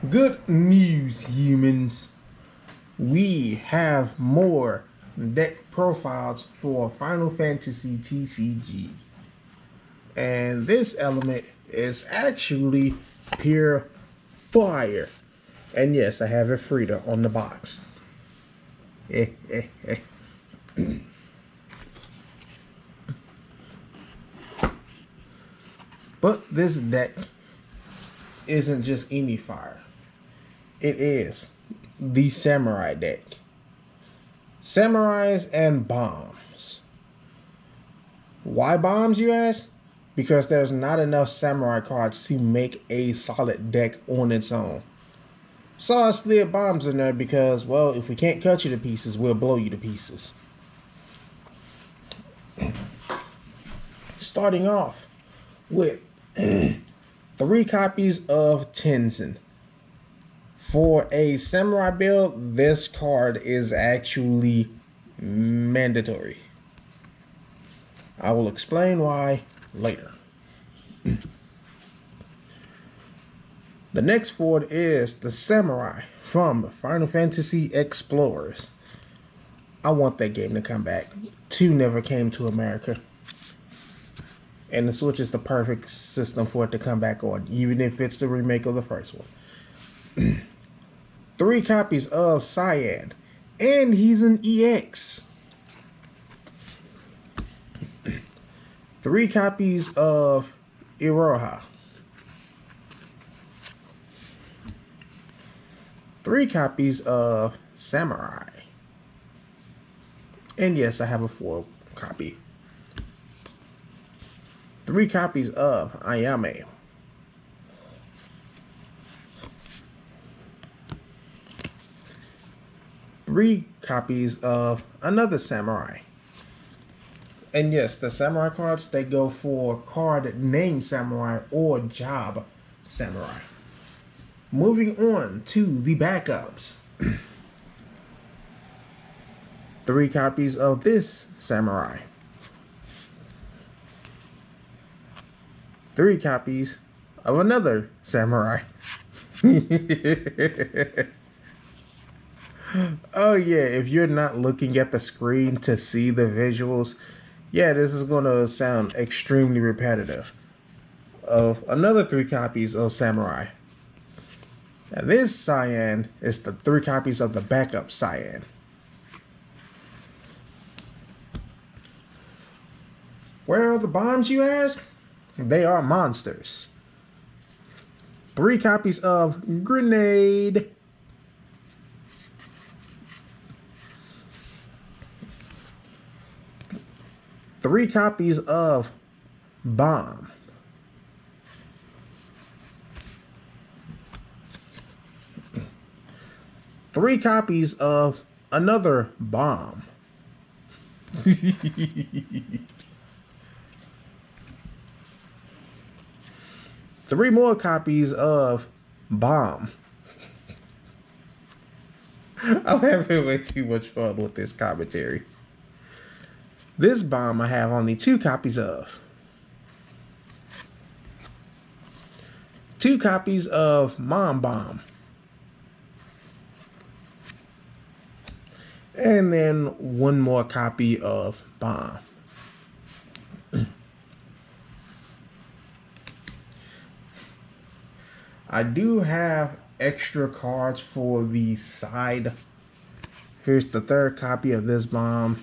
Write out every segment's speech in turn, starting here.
Good news, humans. We have more deck profiles for Final Fantasy TCG. And this element is actually pure fire. And yes, I have it Frida on the box. But this deck isn't just any fire. It is the Samurai deck. Samurais and bombs. Why bombs, you ask? Because there's not enough Samurai cards to make a solid deck on its own. So I slid bombs in there because, well, if we can't cut you to pieces, we'll blow you to pieces. Starting off with 3 copies of Tenzin. For a Samurai build, this card is actually mandatory. I will explain why later. The next board is the Samurai from Final Fantasy Explorers. I want that game to come back. 2 never came to America. And the Switch is the perfect system for it to come back on, even if it's the remake of the first one. 3 copies of Cyan. And he's an EX. 3 copies of Iroha. 3 copies of Samurai. And yes, I have a 4 copy. 3 copies of Ayame. 3 copies of another Samurai. And yes, the Samurai cards, they go for card name Samurai or job Samurai. Moving on to the backups. 3 copies of this Samurai. 3 copies of another Samurai. Oh yeah, if you're not looking at the screen to see the visuals, yeah, this is going to sound extremely repetitive. Of another 3 copies of Samurai. And this Cyan is the 3 copies of the backup Cyan. Where are the bombs, you ask? They are monsters. 3 copies of Grenade. 3 copies of Bomb. 3 copies of another Bomb. 3 more copies of Bomb. I'm having way too much fun with this commentary. This Bomb I have only 2 copies of. 2 copies of Mom Bomb. And then 1 more copy of Bomb. I do have extra cards for the side. Here's the 3rd copy of this Bomb.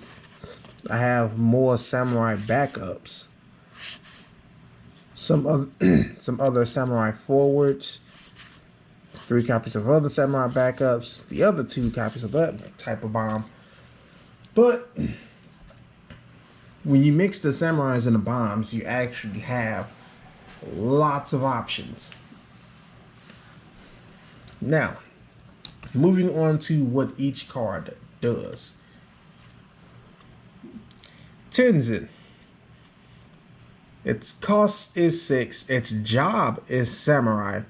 I have more Samurai backups. Some other Samurai forwards. 3 copies of other Samurai backups. The other 2 copies of that type of Bomb. But when you mix the Samurais and the Bombs, you actually have lots of options. Now, moving on to what each card does. Tenzin. Its cost is 6, its job is Samurai,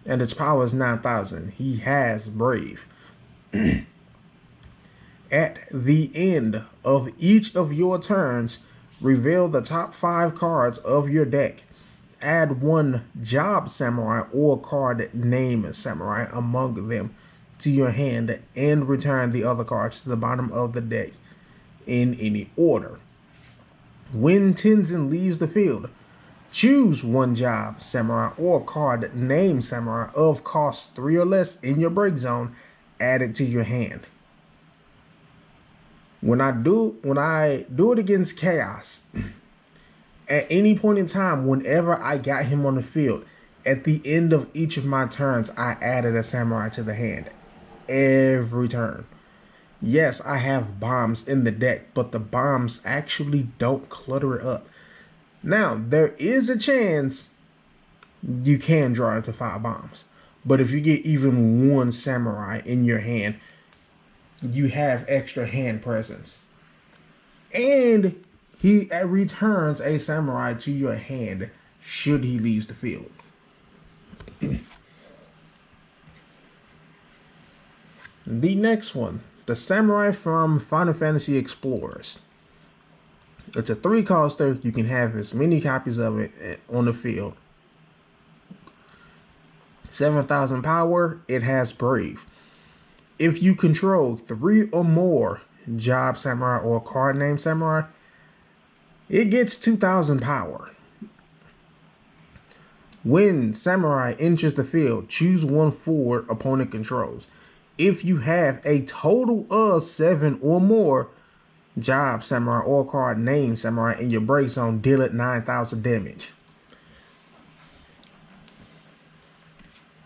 and its power is 9,000. He has Brave. At the end of each of your turns, reveal the top 5 cards of your deck. add one job samurai or card named samurai among them to your hand and return the other cards to the bottom of the deck in any order. When Tenzin leaves the field, choose one job samurai or card named samurai of cost 3 or less in your break zone, add it to your hand. When I do it against Chaos, at any point in time, whenever I got him on the field, at the end of each of my turns, I added a samurai to the hand. Every turn. Yes, I have bombs in the deck, but the bombs actually don't clutter it up. Now, there is a chance you can draw into 5 bombs. But if you get even one samurai in your hand, you have extra hand presence. And he returns a samurai to your hand should he leave the field. The next one, the Samurai from Final Fantasy Explorers. It's a 3-coster. You can have as many copies of it on the field. 7,000 power. It has Brave. If you control 3 or more job samurai or card name samurai, it gets 2,000 power. When samurai enters the field, choose one forward opponent controls. If you have a total of 7 or more job samurai or card name samurai in your break zone, deal it 9,000 damage.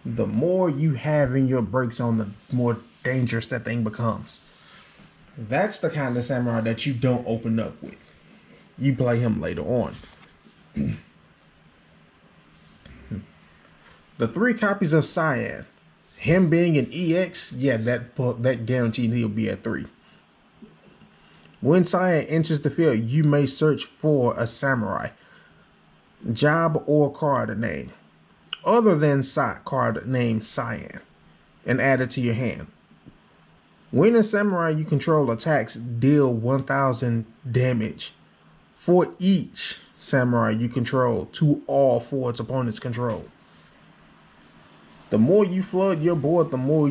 The more you have in your break zone, the more dangerous that thing becomes. That's the kind of samurai that you don't open up with. You play him later on. The 3 copies of Cyan. Him being an EX, yeah, that guaranteed he'll be at 3. When Cyan enters the field, you may search for a samurai, job or card name, other than card name Cyan, and add it to your hand. When a samurai you control attacks, deal 1,000 damage for each samurai you control to all 4 its opponents control. The more you flood your board, the more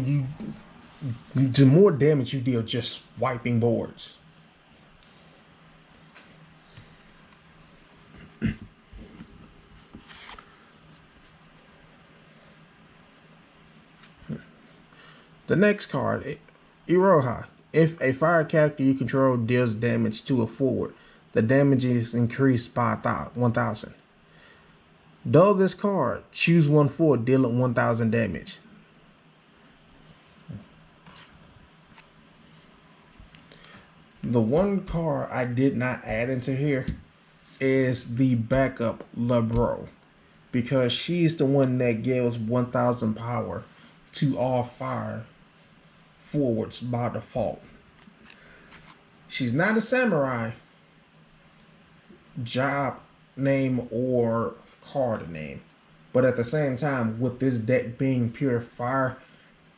damage you deal just wiping boards. The next card, Iroha. If a fire character you control deals damage to a forward, the damage is increased by 1,000. Dull this card, choose one forward, deal it 1,000 damage. The one card I did not add into here is the backup Lebro, because she's the one that gives 1,000 power to all fire forwards by default. She's not a samurai, job name or card name, but at the same time, with this deck being pure fire,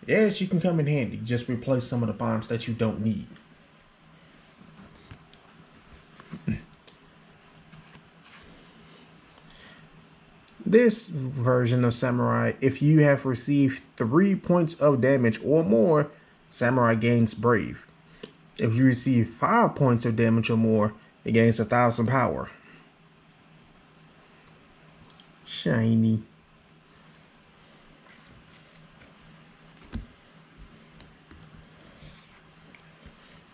yeah, she can come in handy. Just replace some of the bombs that you don't need. This version of Samurai, if you have received 3 points of damage or more, Samurai gains Brave. If you receive 5 points of damage or more, it gains 1,000 power. Shiny.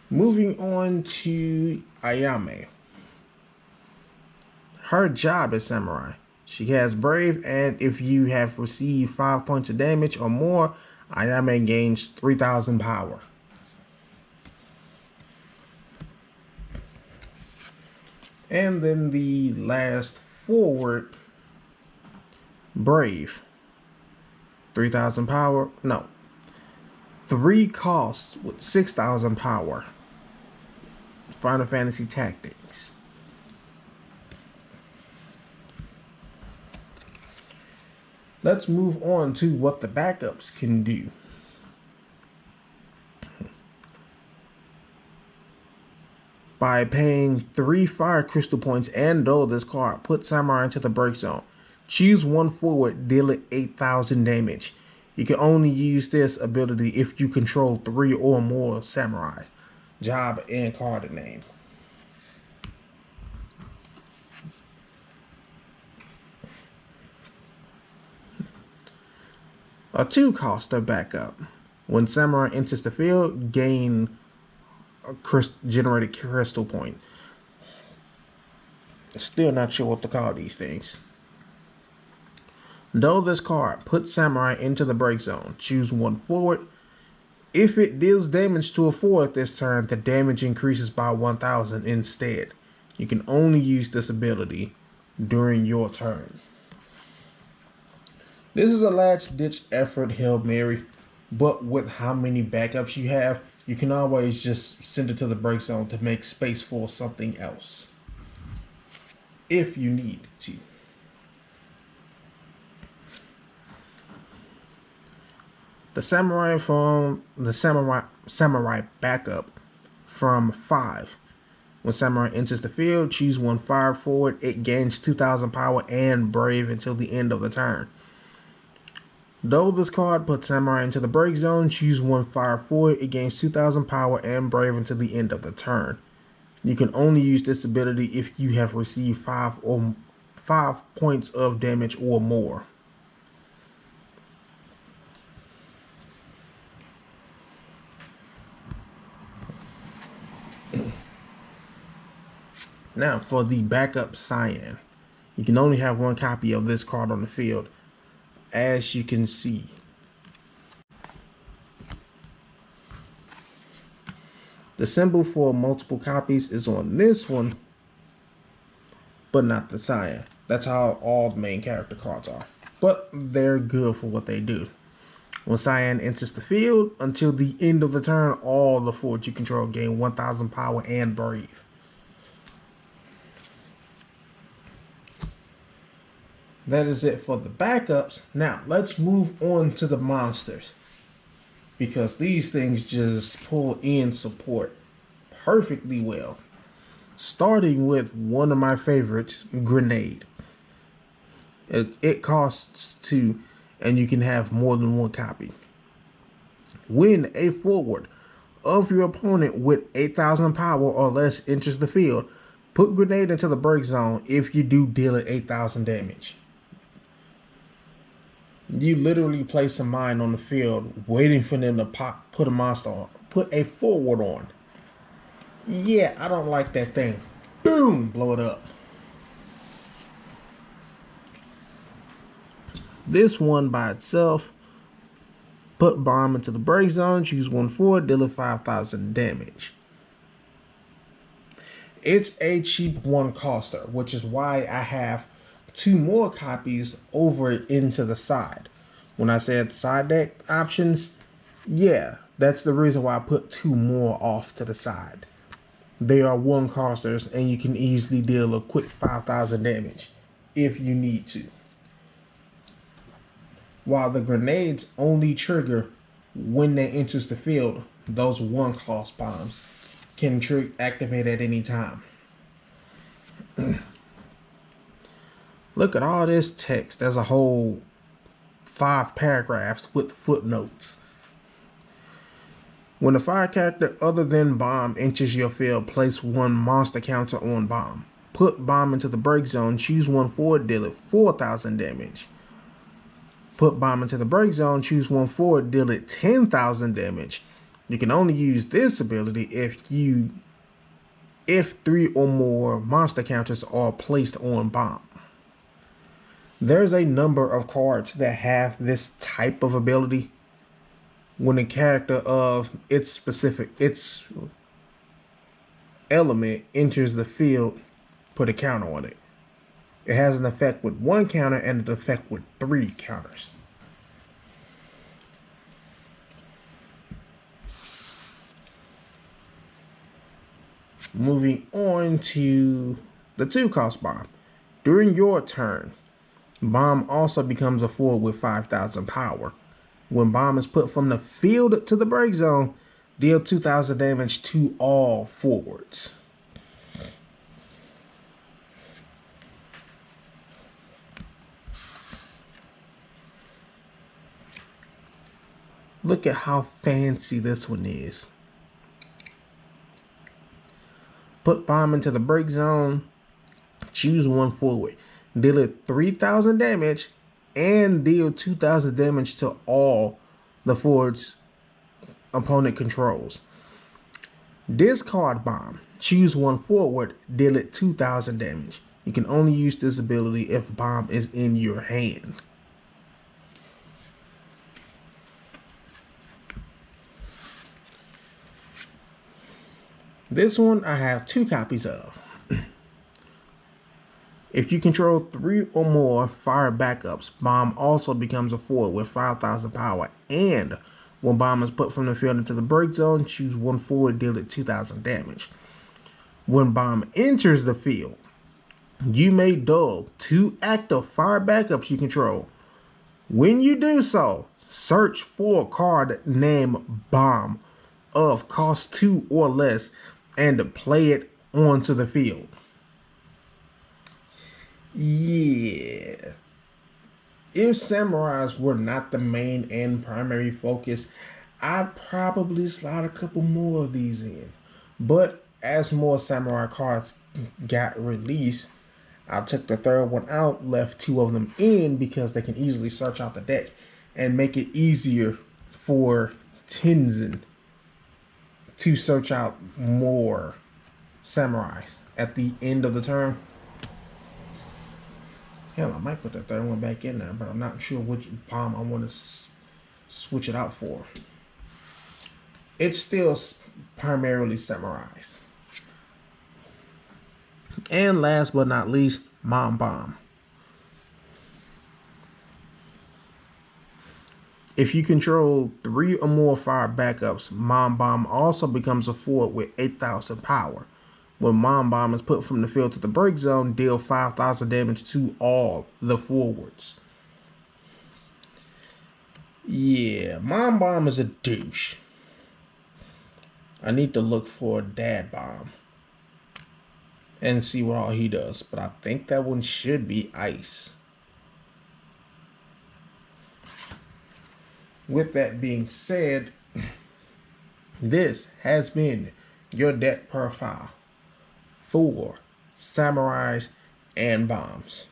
Moving on to Ayame. Her job is Samurai. She has Brave, and if you have received 5 points of damage or more, Ayame gains 3,000 power. And then the last forward, Brave. 3,000 power. No. 3 costs with 6,000 power. Final Fantasy Tactics. Let's move on to what the backups can do. By paying 3 fire crystal points and dull this card, put Samurai into the break zone. Choose one forward, deal it 8,000 damage. You can only use this ability if you control 3 or more samurais. Job and card name. A 2-coster backup. When samurai enters the field, gain a generated crystal point. Still not sure what to call these things. Though this card, put samurai into the break zone. Choose one forward. If it deals damage to a forward this turn, the damage increases by 1,000 instead. You can only use this ability during your turn. This is a last-ditch effort Hail Mary, but with how many backups you have, you can always just send it to the break zone to make space for something else, if you need to. The samurai from the samurai backup from 5. When samurai enters the field, choose one fire forward. It gains 2,000 power and brave until the end of the turn. Though this card puts samurai into the break zone, choose one fire forward. It gains 2,000 power and brave until the end of the turn. You can only use this ability if you have received 5 points of damage or more. Now for the backup Cyan. You can only have one copy of this card on the field, as you can see. The symbol for multiple copies is on this one, but not the Cyan. That's how all the main character cards are, but they're good for what they do. When Cyan enters the field, until the end of the turn, all the forwards you control gain 1,000 power and brave. That is it for the backups. Now, let's move on to the monsters, because these things just pull in support perfectly well. Starting with one of my favorites, Grenade. It costs 2, and you can have more than one copy. When a forward of your opponent with 8,000 power or less enters the field, put Grenade into the break zone if you do deal it 8,000 damage. You literally place a mine on the field, waiting for them to put a monster on, put a forward on. Yeah, I don't like that thing. Boom, blow it up. This one by itself, put bomb into the break zone, choose one forward, deal it 5,000 damage. It's a cheap 1-coster, which is why I have 2 more copies over into the side. When I said side deck options, yeah, that's the reason why I put 2 more off to the side. They are 1-costers, and you can easily deal a quick 5,000 damage if you need to. While the grenades only trigger when they enters the field, those 1-cost bombs can activate at any time. Look at all this text. There's a whole 5 paragraphs with footnotes. When a fire character other than bomb enters your field, place 1 monster counter on bomb. Put bomb into the break zone, choose one forward, deal it 4,000 damage. Put bomb into the break zone, choose one forward, deal it 10,000 damage. You can only use this ability if 3 or more monster counters are placed on bomb. There's a number of cards that have this type of ability. When a character of its element enters the field, put a counter on it. It has an effect with 1 counter and an effect with 3 counters. Moving on to the 2-cost bomb. During your turn, bomb also becomes a forward with 5,000 power. When bomb is put from the field to the break zone, deal 2,000 damage to all forwards. Look at how fancy this one is. Put bomb into the break zone. Choose one forward. Deal it 3,000 damage and deal 2,000 damage to all the forward's opponent controls. Discard bomb. Choose one forward. Deal it 2,000 damage. You can only use this ability if bomb is in your hand. This one I have 2 copies of. If you control 3 or more fire backups, bomb also becomes a forward with 5,000 power. And when bomb is put from the field into the break zone, choose one forward, deal it 2,000 damage. When bomb enters the field, you may duel 2 active fire backups you control. When you do so, search for a card named Bomb of cost 2 or less and play it onto the field. Yeah. If samurais were not the main and primary focus, I'd probably slide a couple more of these in. But as more samurai cards got released, I took the third one out, left 2 of them in because they can easily search out the deck and make it easier for Tenzin to search out more samurais at the end of the turn. Hell, I might put the third one back in there, but I'm not sure which bomb I want to switch it out for. It's still primarily samurais. And last but not least, Mom Bomb. If you control 3 or more fire backups, Mom Bomb also becomes a forward with 8,000 power. When Mom Bomb is put from the field to the break zone, deal 5,000 damage to all the forwards. Yeah, Mom Bomb is a douche. I need to look for a Dad Bomb and see what all he does, but I think that one should be ice. With that being said, this has been your deck profile for samurais and bombs.